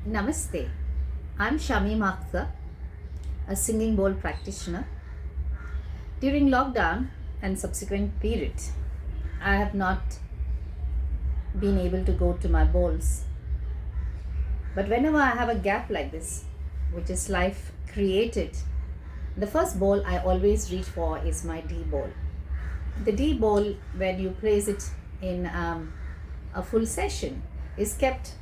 Namaste. I'm Shamim Akhtar, a singing bowl practitioner. During lockdown and subsequent period, I have not been able to go to my bowls. But whenever I have a gap like this, which is life created, the first bowl I always reach for is my D bowl. The D bowl, when you place it in a full session, is kept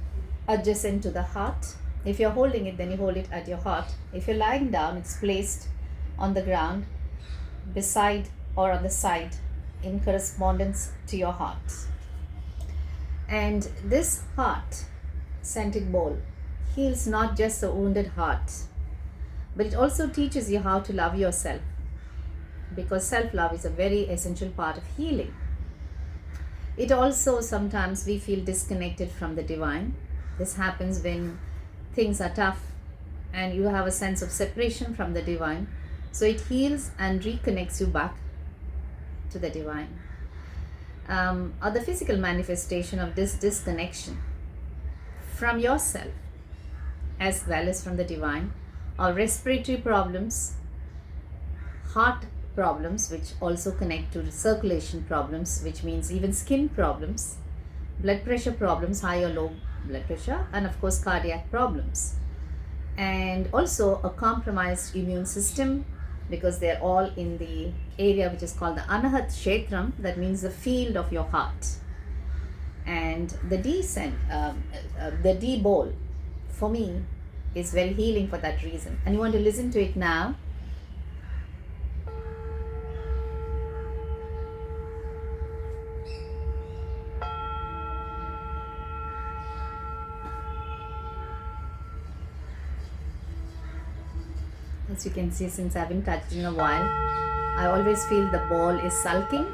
adjacent to the heart. If you're holding it, then you hold it at your heart. If you're lying down, it's placed on the ground, beside or on the side, in correspondence to your heart. And this heart centric bowl heals not just a wounded heart, but it also teaches you how to love yourself, because self love is a very essential part of healing. It also sometimes we feel disconnected from the divine. This happens when things are tough and you have a sense of separation from the divine. So it heals and reconnects you back to the divine. Or the physical manifestation of this disconnection from yourself as well as from the divine, or respiratory problems, heart problems, which also connect to circulation problems, which means even skin problems, blood pressure problems, high or low blood pressure, and of course cardiac problems, and also a compromised immune system, because they're all in the area which is called the Anahat Kshetram, that means the field of your heart. And the the D bowl for me is very healing for that reason. And you want to listen to it now. As you can see, since I haven't touched in a while, I always feel the ball is sulking.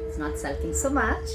It's not sulking so much.